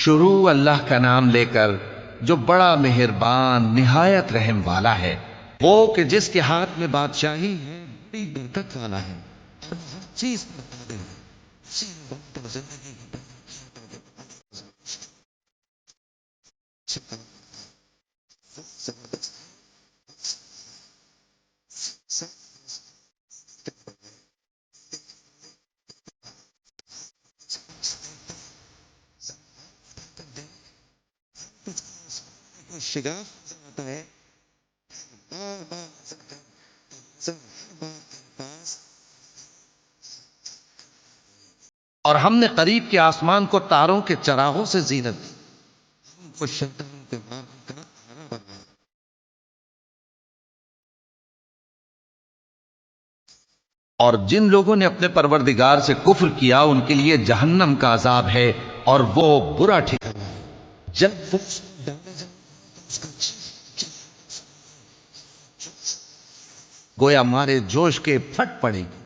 شروع اللہ کا نام لے کر جو بڑا مہربان نہایت رحم والا ہے، وہ کہ جس کے ہاتھ میں بادشاہی ہے، بڑی برکت والا ہے، اور ہر چیز بتا دے زندگی شگاف آتا ہے اور ہم نے قریب کے آسمان کو تاروں کے چراغوں سے زینت دی، اور جن لوگوں نے اپنے پروردگار سے کفر کیا ان کے لیے جہنم کا عذاب ہے اور وہ برا ٹھکانہ ہے۔ جب گویا ہمارے جوش کے پھٹ پڑے گی،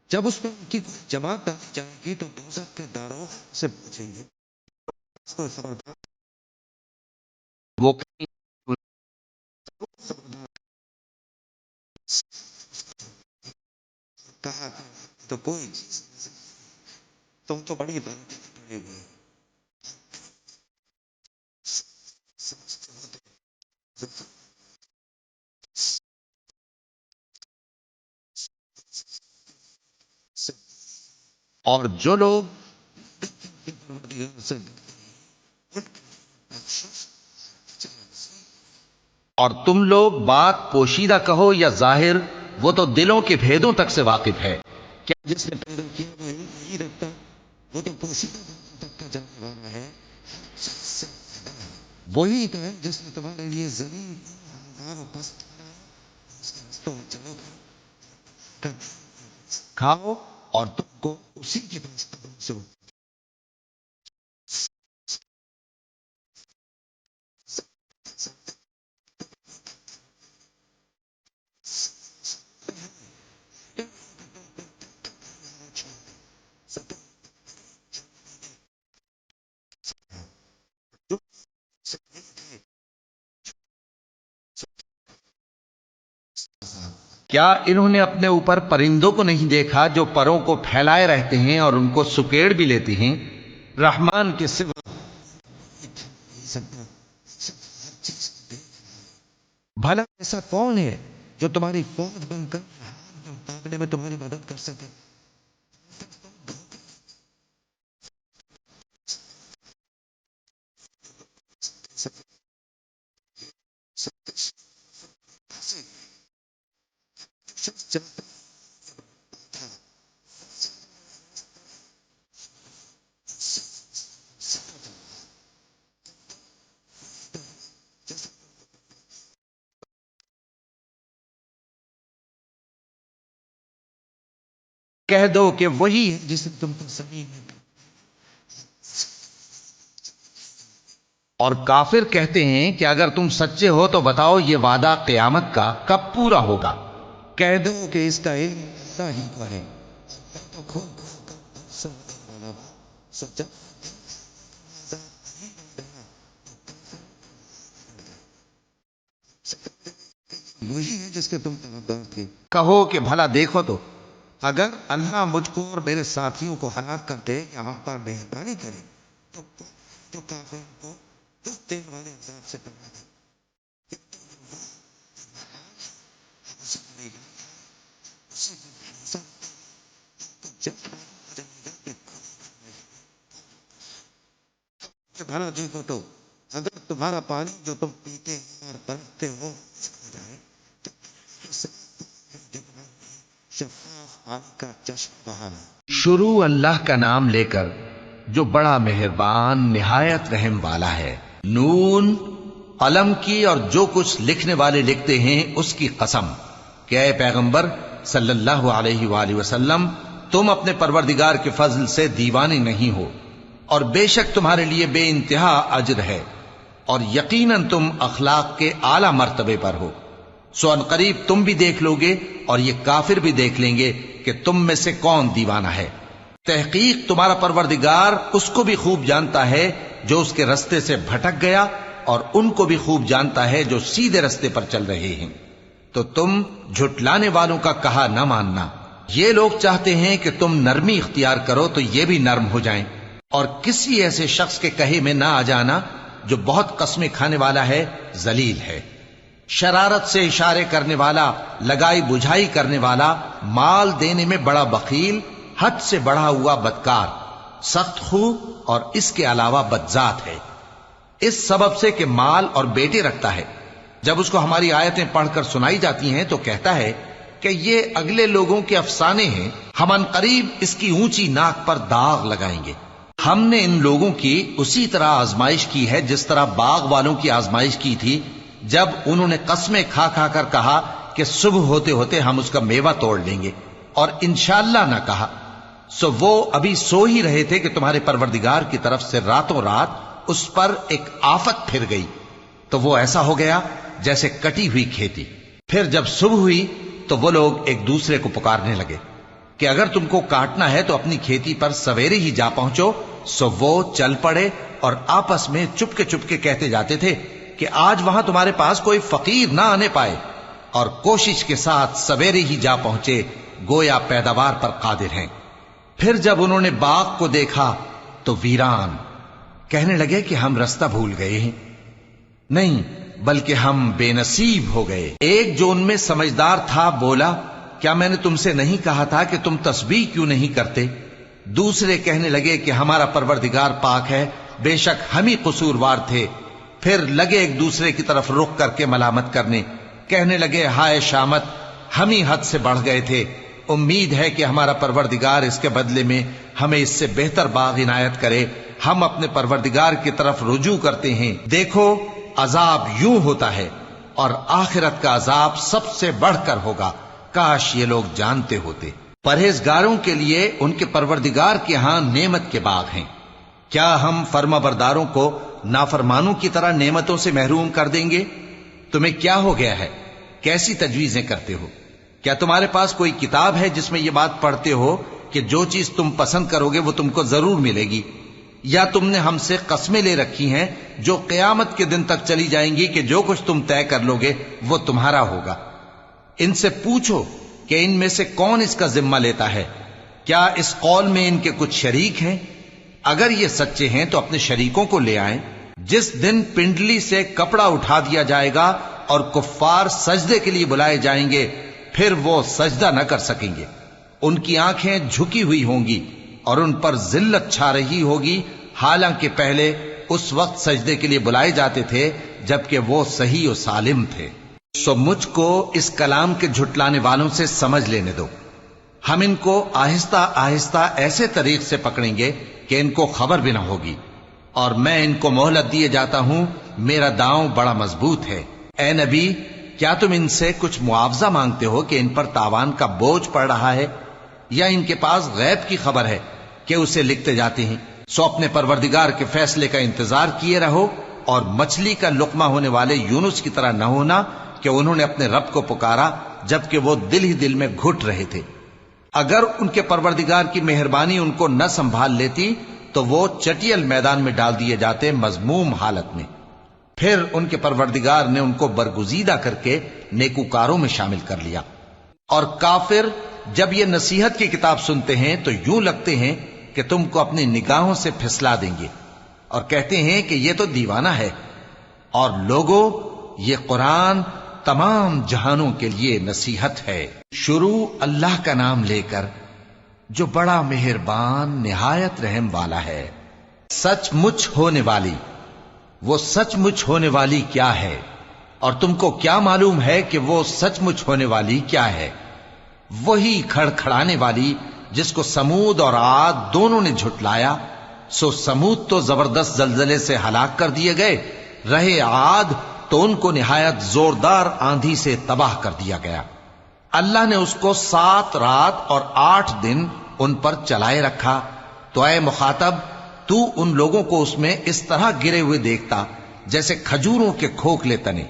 جب اس میں ان کی جماعت ڈالی جائے گی تو دوزخ کے داروں سے پوچھیں گے وہ کہا تو کوئی چیز تم تو بڑی بنتی پڑے گی۔ اور جو لوگ اور تم لوگ بات پوشیدہ کہو یا ظاہر، وہ تو دلوں کے بھیدوں تک سے واقف ہے۔ کیا جس نے پیدا کیا وہ علم نہیں رکھتا؟ وہ تو پوشیدہ باتوں تک کا جاننے والا ہے۔ وہی تو ہے جس نے تمہارے لیے زمین و پست تو چلو کھاؤ اور تم کو اسی کے پاس پہنچو۔ کیا انہوں نے اپنے اوپر پرندوں کو نہیں دیکھا جو پروں کو پھیلائے رہتے ہیں اور ان کو سکیڑ بھی لیتی ہیں؟ رحمان کے سوا بھلا ایسا کون ہے جو تمہاری فوج بن کر بھاگنے میں تمہاری مدد کر سکے؟ کہہ دو کہ وہی ہے جس نے تم کو زمین میں، اور کافر کہتے ہیں کہ اگر تم سچے ہو تو بتاؤ یہ وعدہ قیامت کا کب پورا ہوگا؟ کہہ دو کہ اس کا علم اللہ ہی کا ہے۔ سچا وہی ہے جس کے تم طلبگار تھے۔ کہو کہ بھلا دیکھو تو اگر اللہ مجھ کو اور میرے ساتھیوں کو ہلاک کر دے یا ہم پر مہربانی کرے تو کافر کو دین والے عذاب سے بچا دے۔ بھلا دیکھو تو اگر تمہارا پانی جو تم پیتے اور پرکھتے ہو جائے شفاف آگ کا چشم بہانا۔ شروع اللہ کا نام لے کر جو بڑا مہربان نہایت رحم والا ہے۔ نون، قلم کی اور جو کچھ لکھنے والے لکھتے ہیں اس کی قسم کہ اے پیغمبر صلی اللہ علیہ وآلہ وسلم، تم اپنے پروردگار کے فضل سے دیوانے نہیں ہو، اور بے شک تمہارے لیے بے انتہا اجر ہے، اور یقیناً تم اخلاق کے اعلی مرتبے پر ہو۔ سو ان قریب تم بھی دیکھ لو گے اور یہ کافر بھی دیکھ لیں گے کہ تم میں سے کون دیوانہ ہے۔ تحقیق تمہارا پروردگار اس کو بھی خوب جانتا ہے جو اس کے رستے سے بھٹک گیا اور ان کو بھی خوب جانتا ہے جو سیدھے رستے پر چل رہے ہیں۔ تو تم جھٹلانے والوں کا کہا نہ ماننا۔ یہ لوگ چاہتے ہیں کہ تم نرمی اختیار کرو تو یہ بھی نرم ہو جائیں، اور کسی ایسے شخص کے کہے میں نہ آ جانا جو بہت قسمیں کھانے والا ہے، ذلیل ہے، شرارت سے اشارے کرنے والا، لگائی بجھائی کرنے والا، مال دینے میں بڑا بخیل، حد سے بڑھا ہوا بدکار، سخت خو اور اس کے علاوہ بدذات ہے، اس سبب سے کہ مال اور بیٹے رکھتا ہے۔ جب اس کو ہماری آیتیں پڑھ کر سنائی جاتی ہیں تو کہتا ہے کہ یہ اگلے لوگوں کے افسانے ہیں، ہم عنقریب اس کی اونچی ناک پر داغ لگائیں گے۔ ہم نے ان لوگوں کی اسی طرح آزمائش کی ہے جس طرح باغ والوں کی آزمائش کی تھی، جب انہوں نے قسمیں کھا کھا کر کہا کہ صبح ہوتے ہوتے ہم اس کا میوہ توڑ لیں گے، اور انشاءاللہ نہ کہا، سو وہ ابھی سو ہی رہے تھے کہ تمہارے پروردگار کی طرف سے راتوں رات اس پر ایک آفت پھر گئی، تو وہ ایسا ہو گیا جیسے کٹی ہوئی کھیتی۔ پھر جب صبح ہوئی تو وہ لوگ ایک دوسرے کو پکارنے لگے کہ اگر تم کو کاٹنا ہے تو اپنی کھیتی پر سویرے ہی جا پہنچو۔ سو وہ چل پڑے اور آپس میں چپ کے کہتے جاتے تھے کہ آج وہاں تمہارے پاس کوئی فقیر نہ آنے پائے، اور کوشش کے ساتھ سویرے ہی جا پہنچے، گویا پیداوار پر قادر ہیں۔ پھر جب انہوں نے باغ کو دیکھا تو ویران، کہنے لگے کہ ہم رستہ بھول گئے ہیں، نہیں بلکہ ہم بے نصیب ہو گئے۔ ایک جو ان میں سمجھدار تھا بولا، کیا میں نے تم سے نہیں کہا تھا کہ تم تسبیح کیوں نہیں کرتے؟ دوسرے کہنے لگے کہ ہمارا پروردگار پاک ہے، بے شک ہم ہی قصوروار تھے۔ پھر لگے ایک دوسرے کی طرف رخ کر کے ملامت کرنے، کہنے لگے ہائے شامت، ہم ہی حد سے بڑھ گئے تھے، امید ہے کہ ہمارا پروردگار اس کے بدلے میں ہمیں اس سے بہتر باغ عنایت کرے، ہم اپنے پروردگار کی طرف رجوع کرتے ہیں۔ دیکھو عذاب یوں ہوتا ہے، اور آخرت کا عذاب سب سے بڑھ کر ہوگا، کاش یہ لوگ جانتے ہوتے۔ پرہیزگاروں کے لیے ان کے پروردگار کے ہاں نعمت کے باغ ہیں۔ کیا ہم فرما برداروں کو نافرمانوں کی طرح نعمتوں سے محروم کر دیں گے؟ تمہیں کیا ہو گیا ہے؟ کیسی تجویزیں کرتے ہو؟ کیا تمہارے پاس کوئی کتاب ہے جس میں یہ بات پڑھتے ہو کہ جو چیز تم پسند کرو گے وہ تم کو ضرور ملے گی؟ یا تم نے ہم سے قسمیں لے رکھی ہیں جو قیامت کے دن تک چلی جائیں گی کہ جو کچھ تم طے کر لو گے وہ تمہارا ہوگا؟ ان سے پوچھو کہ ان میں سے کون اس کا ذمہ لیتا ہے؟ کیا اس قول میں ان کے کچھ شریک ہیں؟ اگر یہ سچے ہیں تو اپنے شریکوں کو لے آئیں۔ جس دن پنڈلی سے کپڑا اٹھا دیا جائے گا اور کفار سجدے کے لیے بلائے جائیں گے، پھر وہ سجدہ نہ کر سکیں گے، ان کی آنکھیں جھکی ہوئی ہوں گی اور ان پر ذلت چھا رہی ہوگی، حالانکہ پہلے اس وقت سجدے کے لیے بلائے جاتے تھے جبکہ وہ صحیح و سالم تھے۔ سو مجھ کو اس کلام کے جھٹلانے والوں سے سمجھ لینے دو، ہم ان کو آہستہ آہستہ ایسے طریق سے پکڑیں گے کہ ان کو خبر بھی نہ ہوگی، اور میں ان کو مہلت دیے جاتا ہوں، میرا داؤں بڑا مضبوط ہے۔ اے نبی، کیا تم ان سے کچھ معاوضہ مانگتے ہو کہ ان پر تاوان کا بوجھ پڑ رہا ہے، یا ان کے پاس غیب کی خبر ہے کہ اسے لکھتے جاتے ہیں؟ سو اپنے پروردگار کے فیصلے کا انتظار کیے رہو، اور مچھلی کا لقمہ ہونے والے یونس کی طرح نہ ہونا کہ انہوں نے اپنے رب کو پکارا جبکہ وہ دل ہی دل میں گھٹ رہے تھے۔ اگر ان کے پروردگار کی مہربانی ان کو نہ سنبھال لیتی تو وہ چٹیل میدان میں ڈال دیے جاتے مذموم حالت میں۔ پھر ان کے پروردگار نے ان کو برگزیدہ کر کے نیکوکاروں میں شامل کر لیا۔ اور کافر جب یہ نصیحت کی کتاب سنتے ہیں تو یوں لگتے ہیں کہ تم کو اپنی نگاہوں سے پھسلا دیں گے، اور کہتے ہیں کہ یہ تو دیوانہ ہے۔ اور لوگوں، یہ قرآن تمام جہانوں کے لیے نصیحت ہے۔ شروع اللہ کا نام لے کر جو بڑا مہربان نہایت رحم والا ہے۔ سچ مچ ہونے والی، وہ سچ مچ ہونے والی کیا ہے؟ اور تم کو کیا معلوم ہے کہ وہ سچ مچ ہونے والی کیا ہے؟ وہی کھڑکھڑانے والی جس کو سمود اور عاد دونوں نے جھٹلایا۔ سو سمود تو زبردست زلزلے سے ہلاک کر دیے گئے، رہے عاد تو ان کو نہایت زوردار آندھی سے تباہ کر دیا گیا۔ اللہ نے اس کو 7 رات اور 8 دن ان پر چلائے رکھا، تو اے مخاطب، تو ان لوگوں کو اس میں اس طرح گرے ہوئے دیکھتا جیسے کھجوروں کے کھوکھلے تنے،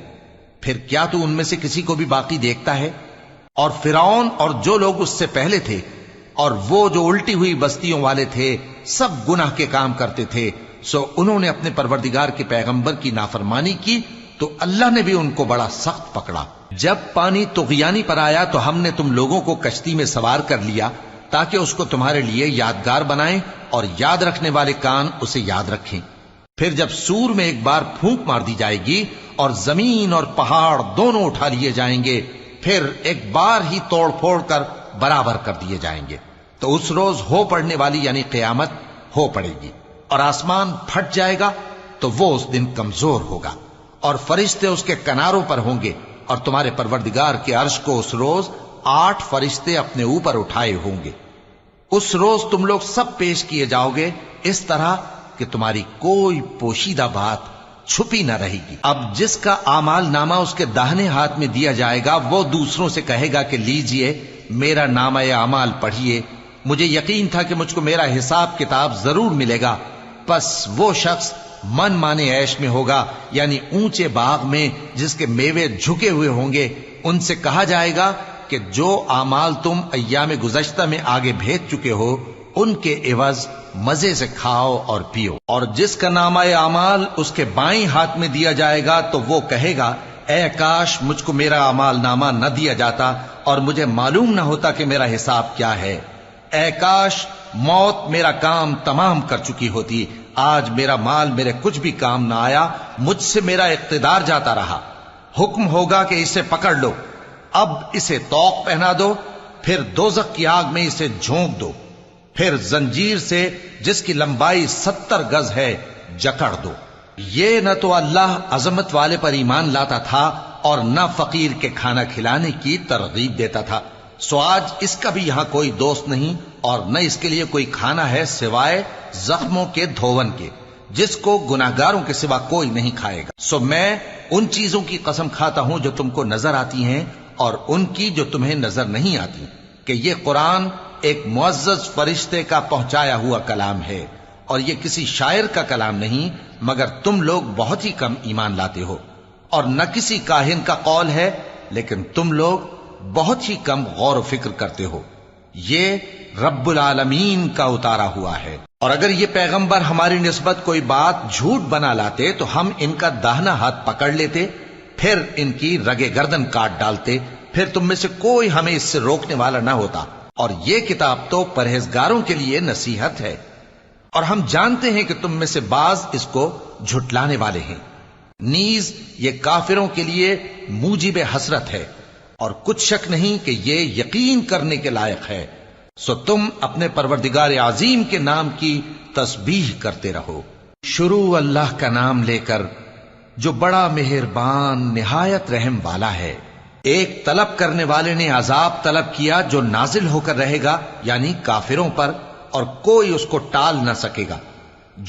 پھر کیا تو ان میں سے کسی کو بھی باقی دیکھتا ہے؟ اور فرعون اور جو لوگ اس سے پہلے تھے اور وہ جو الٹی ہوئی بستیوں والے تھے، سب گناہ کے کام کرتے تھے، سو انہوں نے اپنے پروردگار کے پیغمبر کی نافرمانی کی تو اللہ نے بھی ان کو بڑا سخت پکڑا۔ جب پانی طغیانی پر آیا تو ہم نے تم لوگوں کو کشتی میں سوار کر لیا تاکہ اس کو تمہارے لیے یادگار بنائیں اور یاد رکھنے والے کان اسے یاد رکھیں۔ پھر جب سور میں ایک بار پھونک مار دی جائے گی اور زمین اور پہاڑ دونوں اٹھا لیے جائیں گے، پھر ایک بار ہی توڑ پھوڑ کر برابر کر دیے جائیں گے، تو اس روز ہو پڑنے والی یعنی قیامت ہو پڑے گی، اور آسمان پھٹ جائے گا تو وہ اس دن کمزور ہوگا، اور فرشتے اس کے کناروں پر ہوں گے، اور تمہارے پروردگار کے عرش کو اس روز 8 فرشتے اپنے اوپر اٹھائے ہوں گے۔ اس روز تم لوگ سب پیش کیے جاؤ گے اس طرح کہ تمہاری کوئی پوشیدہ بات چھپی نہ رہے گی۔ اب جس کا اعمال نامہ اس کے داہنے ہاتھ میں دیا جائے گا وہ دوسروں سے کہے گا کہ لیجئے میرا نامہ اعمال پڑھیے، مجھے یقین تھا کہ مجھ کو میرا حساب کتاب ضرور ملے گا۔ پس وہ شخص من مانے عیش میں ہوگا، یعنی اونچے باغ میں جس کے میوے جھکے ہوئے ہوں گے۔ ان سے کہا جائے گا کہ جو اعمال تم ایام گزشتہ میں آگے بھیج چکے ہو ان کے عوض مزے سے کھاؤ اور پیو۔ اور جس کا نامہ اعمال اس کے بائیں ہاتھ میں دیا جائے گا تو وہ کہے گا اے کاش مجھ کو میرا اعمال نامہ نہ دیا جاتا اور مجھے معلوم نہ ہوتا کہ میرا حساب کیا ہے۔ اے کاش موت میرا کام تمام کر چکی ہوتی، آج میرا مال میرے کچھ بھی کام نہ آیا، مجھ سے میرا اقتدار جاتا رہا۔ حکم ہوگا کہ اسے پکڑ لو، اب اسے طوق پہنا دو، پھر دوزخ کی آگ میں اسے جھونک دو، پھر زنجیر سے جس کی لمبائی 70 گز ہے جکڑ دو۔ یہ نہ تو اللہ عظمت والے پر ایمان لاتا تھا اور نہ فقیر کے کھانا کھلانے کی ترغیب دیتا تھا، سو آج اس کا بھی یہاں کوئی دوست نہیں اور نہ اس کے لیے کوئی کھانا ہے سوائے زخموں کے دھون کے، جس کو گناہگاروں کے سوا کوئی نہیں کھائے گا۔ سو میں ان چیزوں کی قسم کھاتا ہوں جو تم کو نظر آتی ہیں اور ان کی جو تمہیں نظر نہیں آتی، کہ یہ قرآن ایک معزز فرشتے کا پہنچایا ہوا کلام ہے، اور یہ کسی شاعر کا کلام نہیں، مگر تم لوگ بہت ہی کم ایمان لاتے ہو، اور نہ کسی کاہن کا قول ہے، لیکن تم لوگ بہت ہی کم غور و فکر کرتے ہو۔ یہ رب العالمین کا اتارا ہوا ہے، اور اگر یہ پیغمبر ہماری نسبت کوئی بات جھوٹ بنا لاتے تو ہم ان کا داہنا ہاتھ پکڑ لیتے، پھر ان کی رگے گردن کاٹ ڈالتے، پھر تم میں سے کوئی ہمیں اس سے روکنے والا نہ ہوتا، اور یہ کتاب تو پرہیزگاروں کے لیے نصیحت ہے، اور ہم جانتے ہیں کہ تم میں سے بعض اس کو جھٹلانے والے ہیں۔ نیز یہ کافروں کے لیے موجب حسرت ہے، اور کچھ شک نہیں کہ یہ یقین کرنے کے لائق ہے، سو تم اپنے پروردگار عظیم کے نام کی تسبیح کرتے رہو۔ شروع اللہ کا نام لے کر جو بڑا مہربان نہایت رحم والا ہے۔ ایک طلب کرنے والے نے عذاب طلب کیا جو نازل ہو کر رہے گا، یعنی کافروں پر، اور کوئی اس کو ٹال نہ سکے گا۔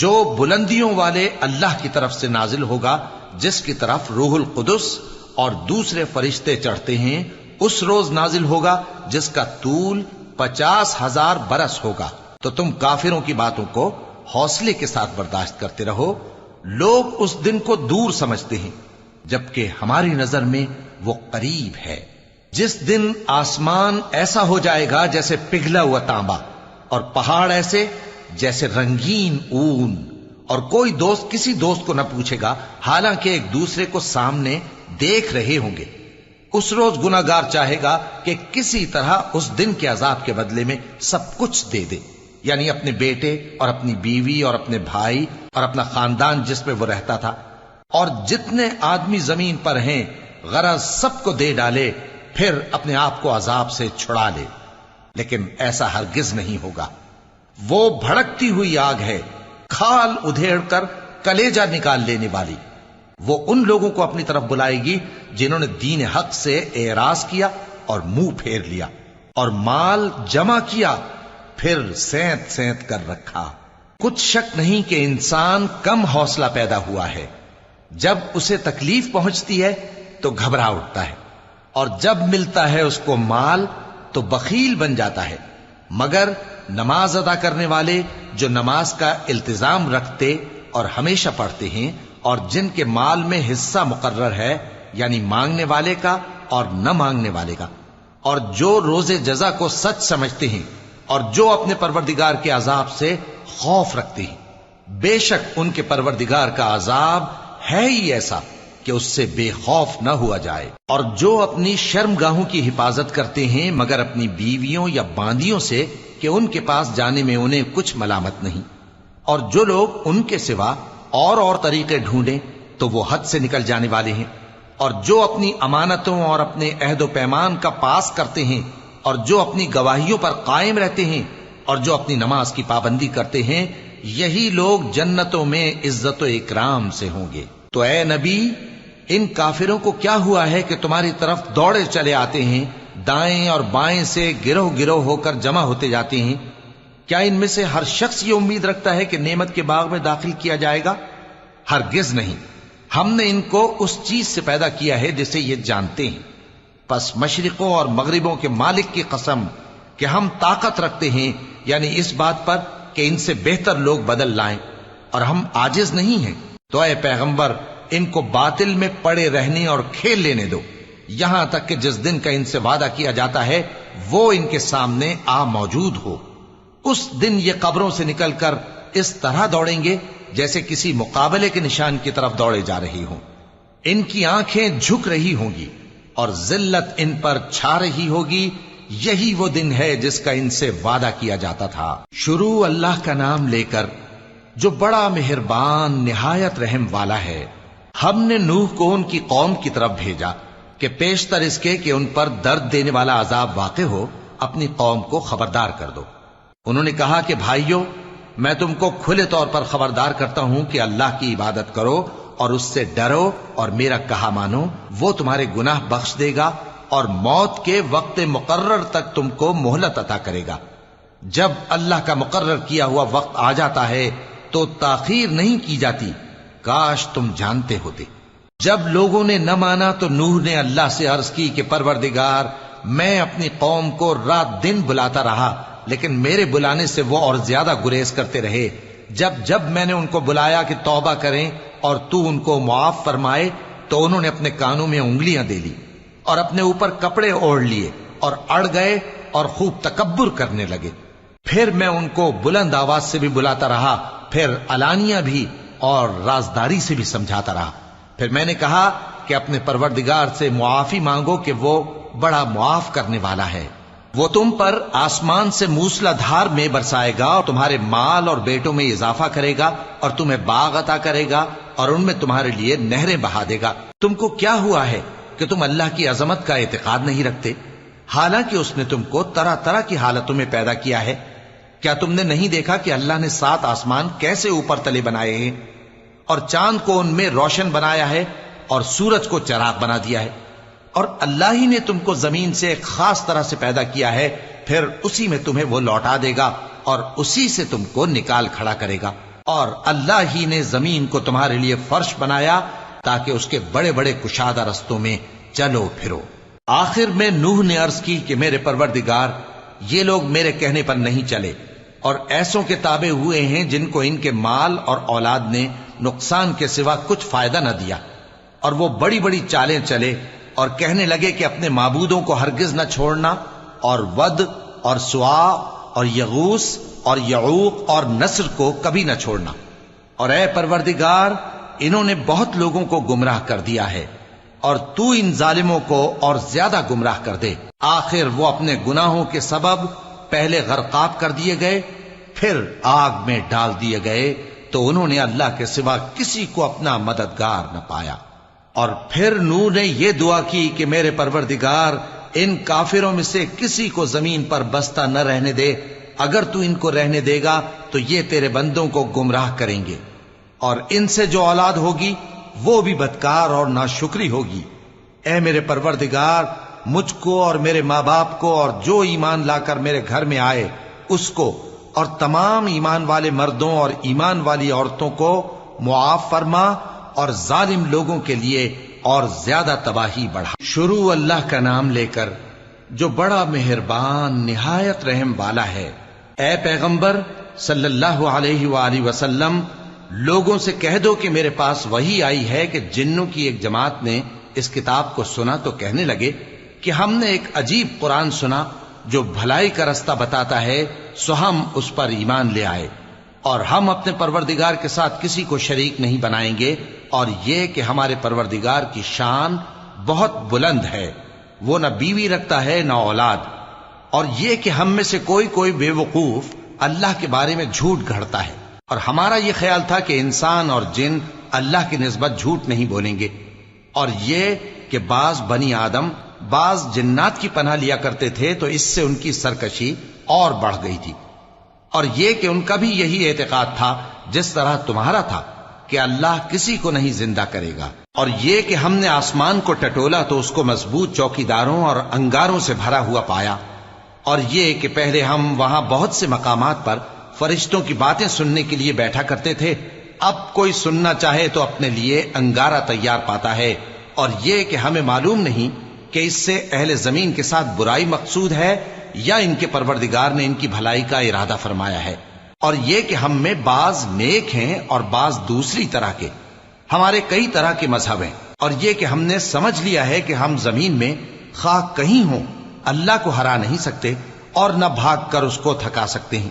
جو بلندیوں والے اللہ کی طرف سے نازل ہوگا، جس کی طرف روح القدس اور دوسرے فرشتے چڑھتے ہیں، اس روز نازل ہوگا جس کا طول 50,000 برس ہوگا۔ تو تم کافروں کی باتوں کو حوصلے کے ساتھ برداشت کرتے رہو۔ لوگ اس دن کو دور سمجھتے ہیں، جبکہ ہماری نظر میں وہ قریب ہے۔ جس دن آسمان ایسا ہو جائے گا جیسے پگھلا ہوا تانبا، اور پہاڑ ایسے جیسے رنگین اون، اور کوئی دوست کسی دوست کو نہ پوچھے گا، حالانکہ ایک دوسرے کو سامنے دیکھ رہے ہوں گے۔ اس روز گناہگار چاہے گا کہ کسی طرح اس دن کے عذاب کے بدلے میں سب کچھ دے دے، یعنی اپنے بیٹے اور اپنی بیوی اور اپنے بھائی اور اپنا خاندان جس میں وہ رہتا تھا، اور جتنے آدمی زمین پر ہیں، غرض سب کو دے ڈالے، پھر اپنے آپ کو عذاب سے چھڑا لے۔ لیکن ایسا ہرگز نہیں ہوگا۔ وہ بھڑکتی ہوئی آگ ہے، کھال ادھیڑ کر کلیجہ نکال لینے والی۔ وہ ان لوگوں کو اپنی طرف بلائے گی جنہوں نے دین حق سے اعراض کیا اور منہ پھیر لیا، اور مال جمع کیا پھر سینت سینت کر رکھا۔ کچھ شک نہیں کہ انسان کم حوصلہ پیدا ہوا ہے، جب اسے تکلیف پہنچتی ہے تو گھبرا اٹھتا ہے، اور جب ملتا ہے اس کو مال تو بخیل بن جاتا ہے، مگر نماز ادا کرنے والے جو نماز کا التزام رکھتے اور ہمیشہ پڑھتے ہیں، اور جن کے مال میں حصہ مقرر ہے، یعنی مانگنے والے کا اور نہ مانگنے والے کا، اور جو روز جزا کو سچ سمجھتے ہیں، اور جو اپنے پروردگار کے عذاب سے خوف رکھتے ہیں، بے شک ان کے پروردگار کا عذاب ہے ہی ایسا کہ اس سے بے خوف نہ ہوا جائے۔ اور جو اپنی شرمگاہوں کی حفاظت کرتے ہیں مگر اپنی بیویوں یا باندیوں سے کہ ان کے پاس جانے میں انہیں کچھ ملامت نہیں، اور جو لوگ ان کے سوا اور طریقے ڈھونڈیں تو وہ حد سے نکل جانے والے ہیں، اور جو اپنی امانتوں اور اپنے عہد و پیمان کا پاس کرتے ہیں، اور جو اپنی گواہیوں پر قائم رہتے ہیں، اور جو اپنی نماز کی پابندی کرتے ہیں، یہی لوگ جنتوں میں عزت و اکرام سے ہوں گے۔ تو اے نبی، ان کافروں کو کیا ہوا ہے کہ تمہاری طرف دوڑے چلے آتے ہیں، دائیں اور بائیں سے گروہ گروہ ہو کر جمع ہوتے جاتے ہیں؟ کیا ان میں سے ہر شخص یہ امید رکھتا ہے کہ نعمت کے باغ میں داخل کیا جائے گا؟ ہرگز نہیں۔ ہم نے ان کو اس چیز سے پیدا کیا ہے جسے یہ جانتے ہیں، پس مشرقوں اور مغربوں کے مالک کی قسم کہ ہم طاقت رکھتے ہیں، یعنی اس بات پر کہ ان سے بہتر لوگ بدل لائیں، اور ہم عاجز نہیں ہیں۔ تو اے پیغمبر، ان کو باطل میں پڑے رہنے اور کھیل لینے دو، یہاں تک کہ جس دن کا ان سے وعدہ کیا جاتا ہے وہ ان کے سامنے آ موجود ہو۔ اس دن یہ قبروں سے نکل کر اس طرح دوڑیں گے جیسے کسی مقابلے کے نشان کی طرف دوڑے جا رہی ہوں۔ ان کی آنکھیں جھک رہی ہوں گی اور ذلت ان پر چھا رہی ہوگی، یہی وہ دن ہے جس کا ان سے وعدہ کیا جاتا تھا۔ شروع اللہ کا نام لے کر جو بڑا مہربان نہایت رحم والا ہے۔ ہم نے نوح کو ان کی قوم کی طرف بھیجا کہ پیشتر اس کے کہ ان پر درد دینے والا عذاب واقع ہو، اپنی قوم کو خبردار کر دو۔ انہوں نے کہا کہ بھائیو، میں تم کو کھلے طور پر خبردار کرتا ہوں کہ اللہ کی عبادت کرو اور اس سے ڈرو اور میرا کہا مانو، وہ تمہارے گناہ بخش دے گا اور موت کے وقت مقرر تک تم کو مہلت عطا کرے گا۔ جب اللہ کا مقرر کیا ہوا وقت آ جاتا ہے تو تاخیر نہیں کی جاتی، کاش تم جانتے ہوتے۔ جب لوگوں نے نہ مانا تو نوح نے اللہ سے عرض کی کہ پروردگار، میں اپنی قوم کو رات دن بلاتا رہا، لیکن میرے بلانے سے وہ اور زیادہ گریز کرتے رہے۔ جب میں نے ان کو بلایا کہ توبہ کریں اور تو ان کو معاف فرمائے تو انہوں نے اپنے کانوں میں انگلیاں دے لی اور اپنے اوپر کپڑے اوڑھ لیے اور اڑ گئے اور خوب تکبر کرنے لگے۔ پھر میں ان کو بلند آواز سے بھی بلاتا رہا، پھر علانیہ بھی اور رازداری سے بھی سمجھاتا رہا۔ پھر میں نے کہا کہ اپنے پروردگار سے معافی مانگو کہ وہ بڑا معاف کرنے والا ہے۔ وہ تم پر آسمان سے موسلا دھار میں برسائے گا اور تمہارے مال اور بیٹوں میں اضافہ کرے گا اور تمہیں باغ عطا کرے گا اور ان میں تمہارے لیے نہریں بہا دے گا۔ تم کو کیا ہوا ہے کہ تم اللہ کی عظمت کا اعتقاد نہیں رکھتے، حالانکہ اس نے تم کو طرح طرح کی حالتوں میں پیدا کیا ہے؟ کیا تم نے نہیں دیکھا کہ اللہ نے 7 آسمان کیسے اوپر تلے بنائے ہیں اور چاند کو ان میں روشن بنایا ہے اور سورج کو چراغ بنا دیا ہے؟ اور اللہ ہی نے تم کو زمین سے ایک خاص طرح سے پیدا کیا ہے، پھر اسی میں تمہیں وہ لوٹا دے گا اور اسی سے تم کو نکال کھڑا کرے گا۔ اور اللہ ہی نے زمین کو تمہارے لیے فرش بنایا تاکہ اس کے بڑے بڑے کشادہ رستوں میں چلو پھرو۔ آخر میں نوح نے عرض کی کہ میرے پروردگار، یہ لوگ میرے کہنے پر نہیں چلے اور ایسوں کے تابع ہوئے ہیں جن کو ان کے مال اور اولاد نے نقصان کے سوا کچھ فائدہ نہ دیا، اور وہ بڑی بڑی چالیں چلے اور کہنے لگے کہ اپنے معبودوں کو ہرگز نہ چھوڑنا، اور ود اور سوا اور یغوث اور یعوق اور نصر کو کبھی نہ چھوڑنا۔ اور اے پروردگار، انہوں نے بہت لوگوں کو گمراہ کر دیا ہے، اور تو ان ظالموں کو اور زیادہ گمراہ کر دے۔ آخر وہ اپنے گناہوں کے سبب پہلے غرقاب کر دیے گئے، پھر آگ میں ڈال دیے گئے، تو انہوں نے اللہ کے سوا کسی کو اپنا مددگار نہ پایا۔ اور پھر نوح نے یہ دعا کی کہ میرے پروردگار، ان کافروں میں سے کسی کو زمین پر بستہ نہ رہنے دے، اگر تو ان کو رہنے دے گا تو یہ تیرے بندوں کو گمراہ کریں گے، اور ان سے جو اولاد ہوگی وہ بھی بدکار اور ناشکری ہوگی۔ اے میرے پروردگار، مجھ کو اور میرے ماں باپ کو اور جو ایمان لا کر میرے گھر میں آئے اس کو اور تمام ایمان والے مردوں اور ایمان والی عورتوں کو معاف فرما، اور ظالم لوگوں کے لیے اور زیادہ تباہی بڑھا۔ شروع اللہ کا نام لے کر جو بڑا مہربان نہایت رحم والا ہے۔ اے پیغمبر صلی اللہ علیہ وآلہ وسلم، لوگوں سے کہہ دو کہ میرے پاس وحی آئی ہے کہ جنوں کی ایک جماعت نے اس کتاب کو سنا تو کہنے لگے کہ ہم نے ایک عجیب قرآن سنا جو بھلائی کا رستہ بتاتا ہے، سو ہم اس پر ایمان لے آئے۔ اور ہم اپنے پروردگار کے ساتھ کسی کو شریک نہیں بنائیں گے، اور یہ کہ ہمارے پروردگار کی شان بہت بلند ہے، وہ نہ بیوی رکھتا ہے نہ اولاد، اور یہ کہ ہم میں سے کوئی بے وقوف اللہ کے بارے میں جھوٹ گھڑتا ہے، اور ہمارا یہ خیال تھا کہ انسان اور جن اللہ کی نسبت جھوٹ نہیں بولیں گے، اور یہ کہ بعض بنی آدم بعض جنات کی پناہ لیا کرتے تھے تو اس سے ان کی سرکشی اور بڑھ گئی تھی، اور یہ کہ ان کا بھی یہی اعتقاد تھا جس طرح تمہارا تھا کہ اللہ کسی کو نہیں زندہ کرے گا، اور یہ کہ ہم نے آسمان کو ٹٹولا تو اس کو مضبوط چوکیداروں اور انگاروں سے بھرا ہوا پایا، اور یہ کہ پہلے ہم وہاں بہت سے مقامات پر فرشتوں کی باتیں سننے کے لیے بیٹھا کرتے تھے، اب کوئی سننا چاہے تو اپنے لیے انگارہ تیار پاتا ہے، اور یہ کہ ہمیں معلوم نہیں کہ اس سے اہل زمین کے ساتھ برائی مقصود ہے یا ان کے پروردگار نے ان کی بھلائی کا ارادہ فرمایا ہے، اور یہ کہ ہم میں بعض نیک ہیں اور بعض دوسری طرح کے، ہمارے کئی طرح کے مذہب ہیں، اور یہ کہ ہم نے سمجھ لیا ہے کہ ہم زمین میں خواہ کہیں ہوں اللہ کو ہرا نہیں سکتے اور نہ بھاگ کر اس کو تھکا سکتے ہیں،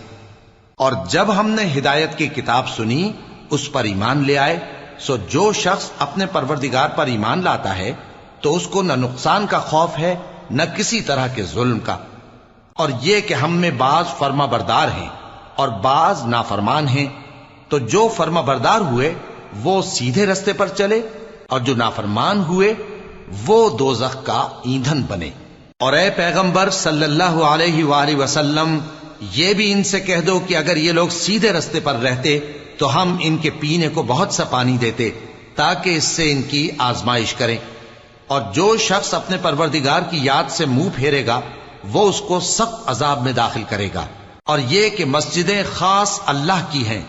اور جب ہم نے ہدایت کی کتاب سنی اس پر ایمان لے آئے، سو جو شخص اپنے پروردگار پر ایمان لاتا ہے تو اس کو نہ نقصان کا خوف ہے نہ کسی طرح کے ظلم کا، اور یہ کہ ہم میں بعض فرما بردار ہیں اور بعض نافرمان ہیں، تو جو فرما بردار ہوئے وہ سیدھے رستے پر چلے، اور جو نافرمان ہوئے وہ دوزخ کا ایندھن بنے۔ اور اے پیغمبر صلی اللہ علیہ وآلہ وسلم، یہ بھی ان سے کہہ دو کہ اگر یہ لوگ سیدھے رستے پر رہتے تو ہم ان کے پینے کو بہت سا پانی دیتے تاکہ اس سے ان کی آزمائش کریں، اور جو شخص اپنے پروردگار کی یاد سے منہ پھیرے گا وہ اس کو سخت عذاب میں داخل کرے گا، اور یہ کہ مسجدیں خاص اللہ کی ہیں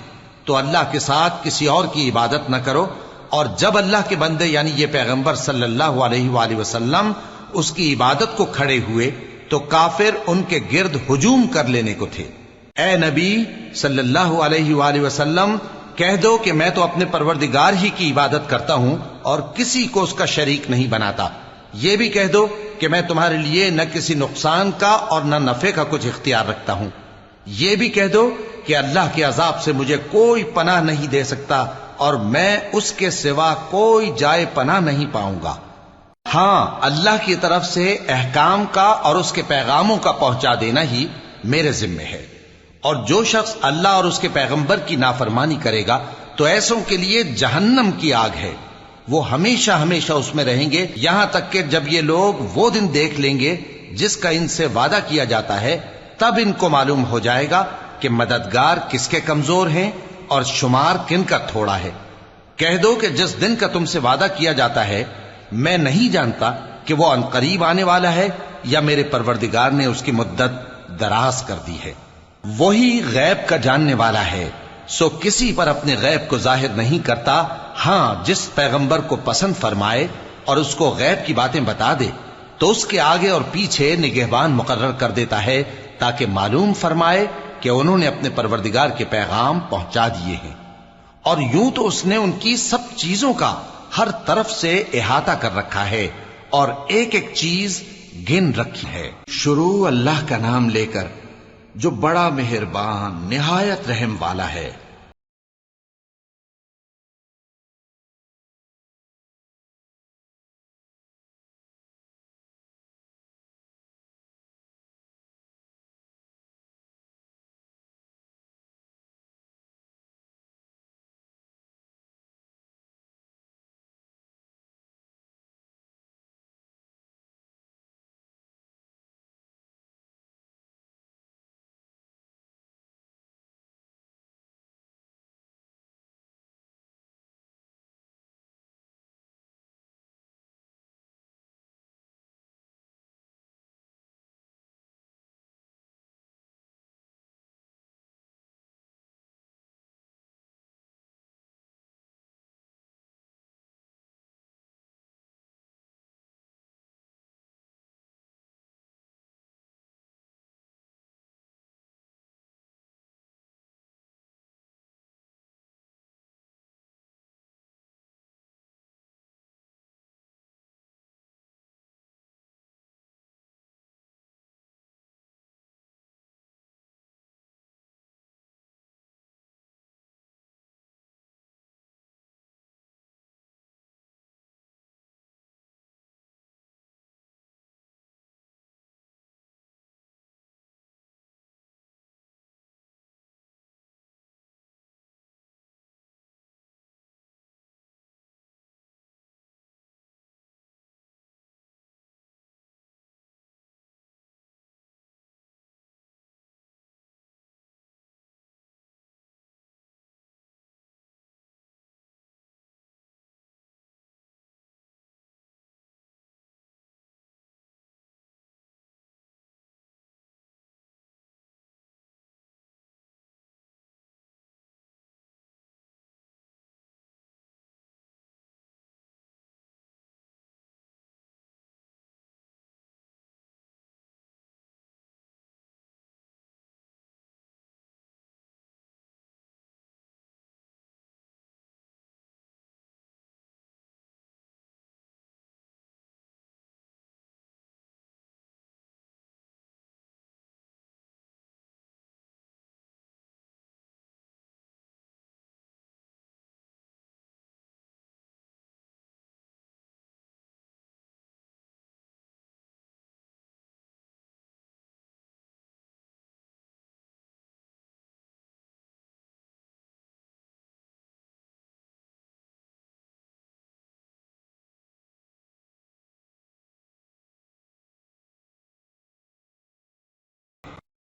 تو اللہ کے ساتھ کسی اور کی عبادت نہ کرو، اور جب اللہ کے بندے یعنی یہ پیغمبر صلی اللہ علیہ وآلہ وسلم اس کی عبادت کو کھڑے ہوئے تو کافر ان کے گرد ہجوم کر لینے کو تھے۔ اے نبی صلی اللہ علیہ وآلہ وسلم، کہہ دو کہ میں تو اپنے پروردگار ہی کی عبادت کرتا ہوں اور کسی کو اس کا شریک نہیں بناتا، یہ بھی کہہ دو کہ میں تمہارے لیے نہ کسی نقصان کا اور نہ نفع کا کچھ اختیار رکھتا ہوں، یہ بھی کہہ دو کہ اللہ کے عذاب سے مجھے کوئی پناہ نہیں دے سکتا اور میں اس کے سوا کوئی جائے پناہ نہیں پاؤں گا، ہاں اللہ کی طرف سے احکام کا اور اس کے پیغاموں کا پہنچا دینا ہی میرے ذمہ ہے، اور جو شخص اللہ اور اس کے پیغمبر کی نافرمانی کرے گا تو ایسوں کے لیے جہنم کی آگ ہے، وہ ہمیشہ ہمیشہ اس میں رہیں گے، یہاں تک کہ جب یہ لوگ وہ دن دیکھ لیں گے جس کا ان سے وعدہ کیا جاتا ہے، تب ان کو معلوم ہو جائے گا کہ مددگار کس کے کمزور ہیں اور شمار کن کا تھوڑا ہے۔ کہہ دو کہ جس دن کا تم سے وعدہ کیا جاتا ہے میں نہیں جانتا کہ وہ عنقریب آنے والا ہے یا میرے پروردگار نے اس کی مدت دراز کر دی ہے، وہی غیب کا جاننے والا ہے، سو کسی پر اپنے غیب کو ظاہر نہیں کرتا، ہاں جس پیغمبر کو پسند فرمائے اور اس کو غیب کی باتیں بتا دے تو اس کے آگے اور پیچھے نگہبان مقرر کر دیتا ہے تاکہ معلوم فرمائے کہ انہوں نے اپنے پروردگار کے پیغام پہنچا دیے ہیں، اور یوں تو اس نے ان کی سب چیزوں کا ہر طرف سے احاطہ کر رکھا ہے اور ایک ایک چیز گن رکھی ہے۔ شروع اللہ کا نام لے کر جو بڑا مہربان نہایت رحم والا ہے۔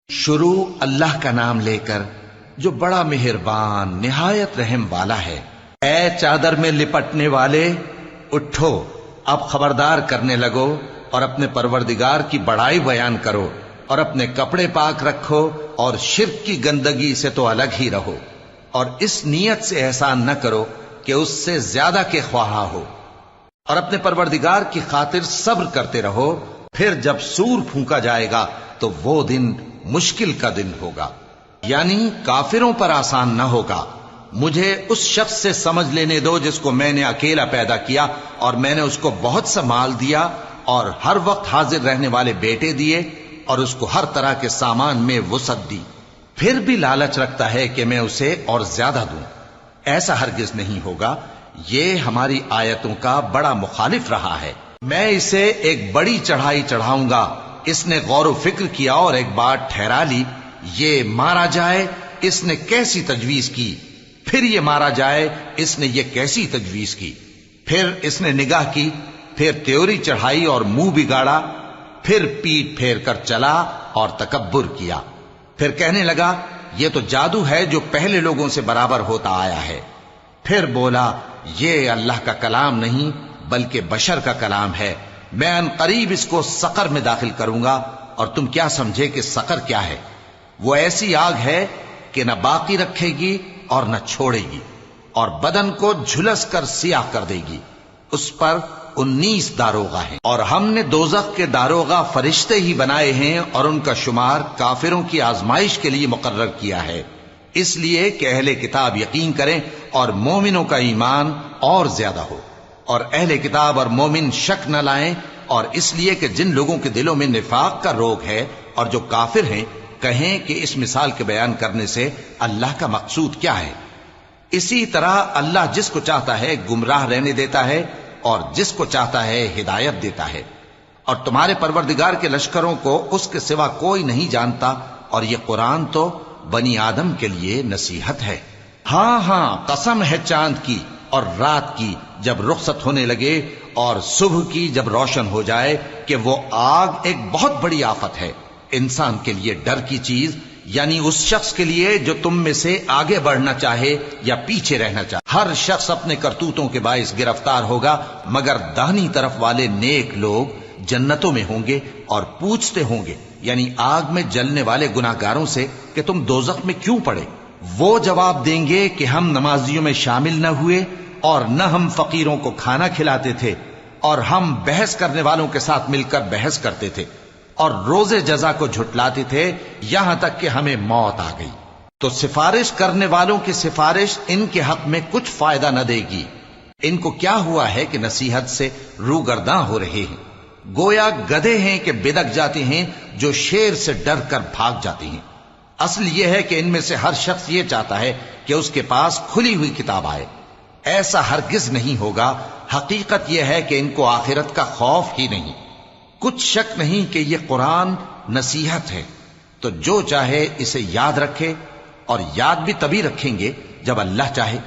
شروع اللہ کا نام لے کر جو بڑا مہربان نہایت رحم والا ہے۔ اے چادر میں لپٹنے والے، اٹھو، اب خبردار کرنے لگو اور اپنے پروردگار کی بڑائی بیان کرو، اور اپنے کپڑے پاک رکھو اور شرک کی گندگی سے تو الگ ہی رہو، اور اس نیت سے احسان نہ کرو کہ اس سے زیادہ کے خواہاں ہو، اور اپنے پروردگار کی خاطر صبر کرتے رہو۔ پھر جب سور پھونکا جائے گا تو وہ دن مشکل کا دن ہوگا، یعنی کافروں پر آسان نہ ہوگا۔ مجھے اس شخص سے سمجھ لینے دو جس کو میں نے اکیلا پیدا کیا، اور میں نے اس کو بہت سا مال دیا اور ہر وقت حاضر رہنے والے بیٹے دیے، اور اس کو ہر طرح کے سامان میں وسعت دی، پھر بھی لالچ رکھتا ہے کہ میں اسے اور زیادہ دوں۔ ایسا ہرگز نہیں ہوگا، یہ ہماری آیتوں کا بڑا مخالف رہا ہے۔ میں اسے ایک بڑی چڑھائی چڑھاؤں گا۔ اس نے غور و فکر کیا اور ایک بات ٹھہرا لی، یہ مارا جائے، اس نے کیسی تجویز کی، پھر یہ مارا جائے، اس نے یہ کیسی تجویز کی۔ پھر اس نے نگاہ کی، پھر تیوری چڑھائی اور منہ بگاڑا، پھر پیٹ پھیر کر چلا اور تکبر کیا، پھر کہنے لگا یہ تو جادو ہے جو پہلے لوگوں سے برابر ہوتا آیا ہے۔ پھر بولا یہ اللہ کا کلام نہیں بلکہ بشر کا کلام ہے، میں ان قریب اس کو سقر میں داخل کروں گا، اور تم کیا سمجھے کہ سقر کیا ہے؟ وہ ایسی آگ ہے کہ نہ باقی رکھے گی اور نہ چھوڑے گی، اور بدن کو جھلس کر سیاہ کر دے گی۔ اس پر 19 داروغہ ہیں، اور ہم نے دوزخ کے داروغہ فرشتے ہی بنائے ہیں، اور ان کا شمار کافروں کی آزمائش کے لیے مقرر کیا ہے، اس لیے کہ اہل کتاب یقین کریں اور مومنوں کا ایمان اور زیادہ ہو، اور اہل کتاب اور مومن شک نہ لائیں، اور اس لیے کہ جن لوگوں کے دلوں میں نفاق کا روگ ہے اور جو کافر ہیں کہیں کہ اس مثال کے بیان کرنے سے اللہ کا مقصود کیا ہے۔ اسی طرح اللہ جس کو چاہتا ہے گمراہ رہنے دیتا ہے اور جس کو چاہتا ہے ہدایت دیتا ہے، اور تمہارے پروردگار کے لشکروں کو اس کے سوا کوئی نہیں جانتا، اور یہ قرآن تو بنی آدم کے لیے نصیحت ہے۔ ہاں ہاں، قسم ہے چاند کی اور رات کی جب رخصت ہونے لگے، اور صبح کی جب روشن ہو جائے، کہ وہ آگ ایک بہت بڑی آفت ہے، انسان کے لیے ڈر کی چیز، یعنی اس شخص کے لیے جو تم میں سے آگے بڑھنا چاہے یا پیچھے رہنا چاہے۔ ہر شخص اپنے کرتوتوں کے باعث گرفتار ہوگا، مگر داہنی طرف والے نیک لوگ جنتوں میں ہوں گے اور پوچھتے ہوں گے، یعنی آگ میں جلنے والے گناہگاروں سے، کہ تم دوزخ میں کیوں پڑے؟ وہ جواب دیں گے کہ ہم نمازیوں میں شامل نہ ہوئے، اور نہ ہم فقیروں کو کھانا کھلاتے تھے، اور ہم بحث کرنے والوں کے ساتھ مل کر بحث کرتے تھے، اور روز جزا کو جھٹلاتے تھے، یہاں تک کہ ہمیں موت آ گئی۔ تو سفارش کرنے والوں کی سفارش ان کے حق میں کچھ فائدہ نہ دے گی۔ ان کو کیا ہوا ہے کہ نصیحت سے روگرداں ہو رہے ہیں، گویا گدھے ہیں کہ بدک جاتے ہیں جو شیر سے ڈر کر بھاگ جاتے ہیں۔ اصل یہ ہے کہ ان میں سے ہر شخص یہ چاہتا ہے کہ اس کے پاس کھلی ہوئی کتاب آئے، ایسا ہرگز نہیں ہوگا۔ حقیقت یہ ہے کہ ان کو آخرت کا خوف ہی نہیں۔ کچھ شک نہیں کہ یہ قرآن نصیحت ہے، تو جو چاہے اسے یاد رکھے، اور یاد بھی تبھی رکھیں گے جب اللہ چاہے۔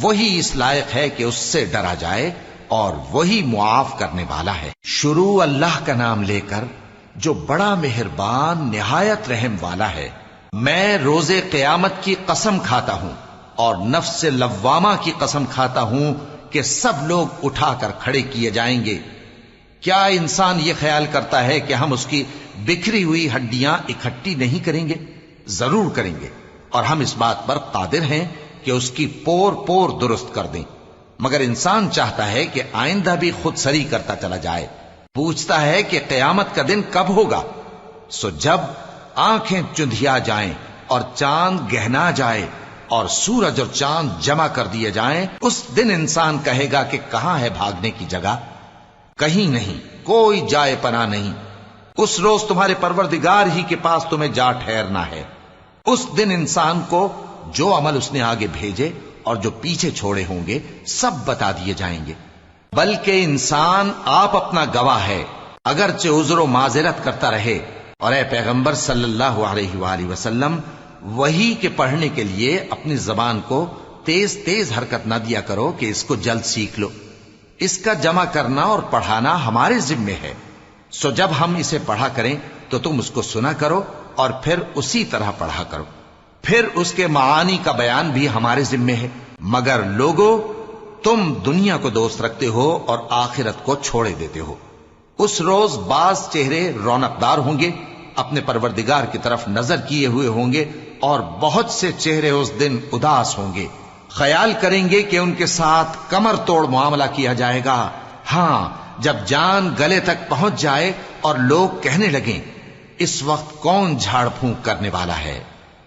وہی اس لائق ہے کہ اس سے ڈرا جائے، اور وہی معاف کرنے والا ہے۔ شروع اللہ کا نام لے کر جو بڑا مہربان نہایت رحم والا ہے۔ میں روز قیامت کی قسم کھاتا ہوں، اور نفس لوامہ کی قسم کھاتا ہوں کہ سب لوگ اٹھا کر کھڑے کیے جائیں گے۔ کیا انسان یہ خیال کرتا ہے کہ ہم اس کی بکھری ہوئی ہڈیاں اکٹھی نہیں کریں گے؟ ضرور کریں گے، اور ہم اس بات پر قادر ہیں کہ اس کی پور پور درست کر دیں، مگر انسان چاہتا ہے کہ آئندہ بھی خود سری کرتا چلا جائے۔ پوچھتا ہے کہ قیامت کا دن کب ہوگا؟ سو جب آنکھیں چندھیا جائیں اور چاند گہنا جائے اور سورج اور چاند جمع کر دیے جائیں، اس دن انسان کہے گا کہ کہاں ہے بھاگنے کی جگہ؟ کہیں نہیں، کوئی جائے پناہ نہیں۔ اس روز تمہارے پروردگار ہی کے پاس تمہیں جا ٹھہرنا ہے۔ اس دن انسان کو جو عمل اس نے آگے بھیجے اور جو پیچھے چھوڑے ہوں گے سب بتا دیے جائیں گے، بلکہ انسان آپ اپنا گواہ ہے، اگرچہ عذر و معذرت کرتا رہے۔ اور اے پیغمبر صلی اللہ علیہ وآلہ وسلم، وحی کے پڑھنے کے لیے اپنی زبان کو تیز تیز حرکت نہ دیا کرو کہ اس کو جلد سیکھ لو۔ اس کا جمع کرنا اور پڑھانا ہمارے ذمے ہے، سو جب ہم اسے پڑھا کریں تو تم اس کو سنا کرو اور پھر اسی طرح پڑھا کرو. پھر اس کے معانی کا بیان بھی ہمارے ذمے ہے. مگر لوگو، تم دنیا کو دوست رکھتے ہو اور آخرت کو چھوڑے دیتے ہو. اس روز بعض چہرے رونقدار ہوں گے، اپنے پروردگار کی طرف نظر کیے ہوئے ہوں گے، اور بہت سے چہرے اس دن اداس ہوں گے، خیال کریں گے کہ ان کے ساتھ کمر توڑ معاملہ کیا جائے گا. ہاں، جب جان گلے تک پہنچ جائے اور لوگ کہنے لگیں اس وقت کون جھاڑ پھونک کرنے والا ہے،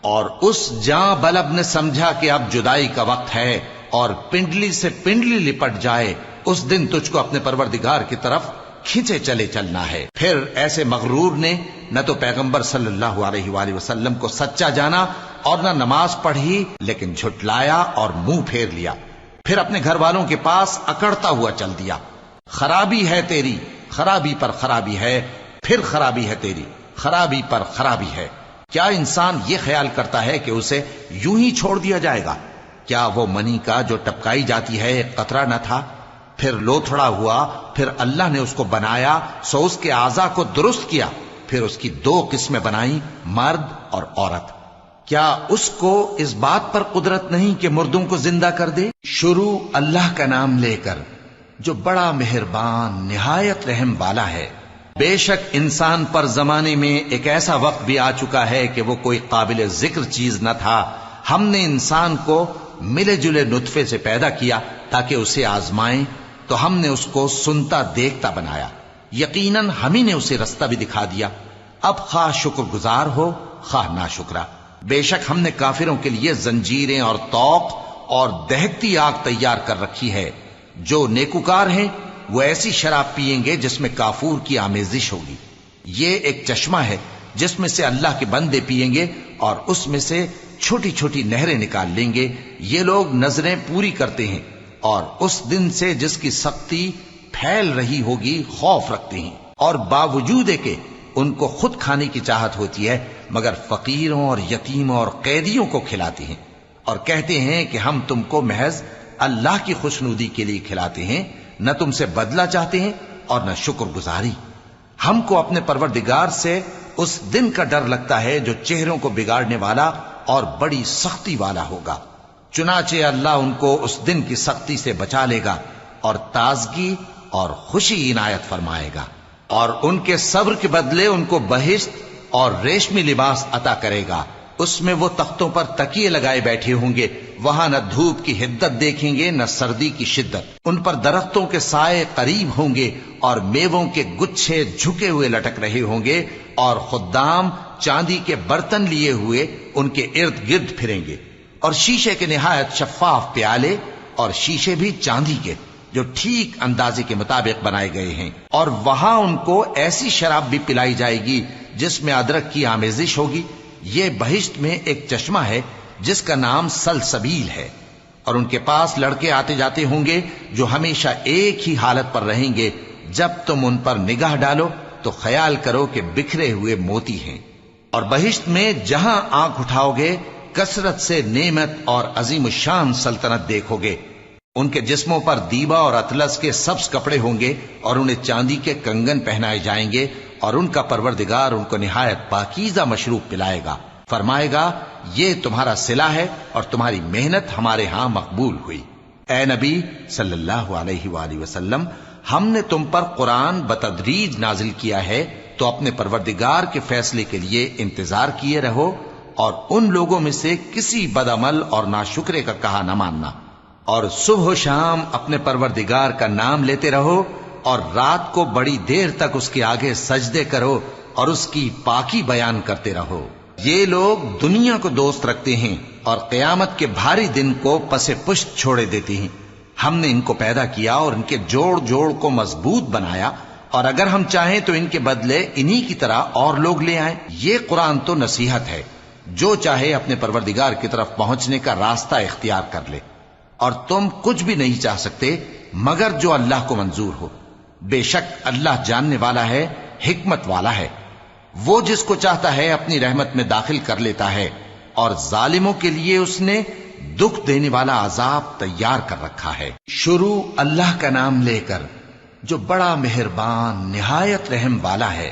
اور اس جاں بلب نے سمجھا کہ اب جدائی کا وقت ہے اور پنڈلی سے پنڈلی لپٹ جائے، اس دن تجھ کو اپنے پروردگار کی طرف کھینچے چلے چلنا ہے. پھر ایسے مغرور نے نہ تو پیغمبر صلی اللہ علیہ وآلہ وسلم کو سچا جانا اور نہ نماز پڑھی، لیکن جھٹلایا اور منہ پھیر لیا. پھر اپنے گھر والوں کے پاس اکڑتا ہوا چل دیا. خرابی ہے تیری، خرابی پر خرابی ہے، پھر خرابی ہے تیری، خرابی پر خرابی ہے. کیا انسان یہ خیال کرتا ہے کہ اسے یوں ہی چھوڑ دیا جائے گا؟ کیا وہ منی کا جو ٹپکائی جاتی ہے ایک قطرہ نہ تھا، پھر لوتھڑا ہوا، پھر اللہ نے اس کو بنایا سو اس کے اعضاء کو درست کیا، پھر اس کی دو قسمیں بنائیں، مرد اور عورت. کیا اس کو اس بات پر قدرت نہیں کہ مردوں کو زندہ کر دے؟ شروع اللہ کا نام لے کر جو بڑا مہربان نہایت رحم والا ہے. بے شک انسان پر زمانے میں ایک ایسا وقت بھی آ چکا ہے کہ وہ کوئی قابل ذکر چیز نہ تھا. ہم نے انسان کو ملے جلے نطفے سے پیدا کیا تاکہ اسے آزمائیں، تو ہم نے اس کو سنتا دیکھتا بنایا. یقیناً ہم ہی نے اسے رستہ بھی دکھا دیا. اب خواہ شکر گزار ہو خواہ ناشکرا. بے شک ہم نے کافروں کے لیے زنجیریں اور طوق اور دہکتی آگ تیار کر رکھی ہے. جو نیکوکار ہیں وہ ایسی شراب پیئیں گے جس میں کافور کی آمیزش ہوگی. یہ ایک چشمہ ہے جس میں سے اللہ کے بندے پیئیں گے اور اس میں سے چھوٹی چھوٹی نہریں نکال لیں گے. یہ لوگ نظریں پوری کرتے ہیں اور اس دن سے جس کی سختی پھیل رہی ہوگی خوف رکھتے ہیں، اور باوجود کہ ان کو خود کھانے کی چاہت ہوتی ہے مگر فقیروں اور یتیموں اور قیدیوں کو کھلاتے ہیں، اور کہتے ہیں کہ ہم تم کو محض اللہ کی خوشنودی کے لیے کھلاتے ہیں، نہ تم سے بدلہ چاہتے ہیں اور نہ شکر گزاری. ہم کو اپنے پروردگار سے اس دن کا ڈر لگتا ہے جو چہروں کو بگاڑنے والا اور بڑی سختی والا ہوگا. چنانچہ اللہ ان کو اس دن کی سختی سے بچا لے گا اور تازگی اور خوشی عنایت فرمائے گا، اور ان کے صبر کے بدلے ان کو بہشت اور ریشمی لباس عطا کرے گا. اس میں وہ تختوں پر تکیے لگائے بیٹھے ہوں گے، وہاں نہ دھوپ کی حدت دیکھیں گے نہ سردی کی شدت. ان پر درختوں کے سائے قریب ہوں گے اور میووں کے گچھے جھکے ہوئے لٹک رہے ہوں گے، اور خدام چاندی کے برتن لیے ہوئے ان کے ارد گرد پھریں گے، اور شیشے کے نہایت شفاف پیالے اور شیشے بھی چاندی کے جو ٹھیک اندازے کے مطابق بنائے گئے ہیں. اور وہاں ان کو ایسی شراب بھی پلائی جائے گی جس میں ادرک کی آمیزش ہوگی. یہ بہشت میں ایک چشمہ ہے جس کا نام سلسبیل ہے، اور ان کے پاس لڑکے آتے جاتے ہوں گے جو ہمیشہ ایک ہی حالت پر رہیں گے. جب تم ان پر نگاہ ڈالو تو خیال کرو کہ بکھرے ہوئے موتی ہیں. اور بہشت میں جہاں آنکھ اٹھاؤ گے کثرت سے نعمت اور عظیم الشان سلطنت دیکھو گے. ان کے جسموں پر دیبا اور اطلس کے سبز کپڑے ہوں گے، اور انہیں چاندی کے کنگن پہنائے جائیں گے، اور ان کا پروردگار ان کو نہایت پاکیزہ مشروب پلائے گا. فرمائے گا یہ تمہارا صلہ ہے اور تمہاری محنت ہمارے ہاں مقبول ہوئی. اے نبی صلی اللہ علیہ وآلہ وسلم، ہم نے تم پر قرآن بتدریج نازل کیا ہے، تو اپنے پروردگار کے فیصلے کے لیے انتظار کیے رہو، اور ان لوگوں میں سے کسی بدعمل اور ناشکرے کا کہا نہ ماننا. اور صبح و شام اپنے پروردگار کا نام لیتے رہو، اور رات کو بڑی دیر تک اس کے آگے سجدے کرو اور اس کی پاکی بیان کرتے رہو. یہ لوگ دنیا کو دوست رکھتے ہیں اور قیامت کے بھاری دن کو پس پشت چھوڑے دیتے ہیں. ہم نے ان کو پیدا کیا اور ان کے جوڑ جوڑ کو مضبوط بنایا، اور اگر ہم چاہیں تو ان کے بدلے انہی کی طرح اور لوگ لے آئیں. یہ قرآن تو نصیحت ہے، جو چاہے اپنے پروردگار کی طرف پہنچنے کا راستہ اختیار کر لے، اور تم کچھ بھی نہیں چاہ سکتے مگر جو اللہ کو منظور ہو. بے شک اللہ جاننے والا ہے، حکمت والا ہے. وہ جس کو چاہتا ہے اپنی رحمت میں داخل کر لیتا ہے، اور ظالموں کے لیے اس نے دکھ دینے والا عذاب تیار کر رکھا ہے. شروع اللہ کا نام لے کر جو بڑا مہربان نہایت رحم والا ہے.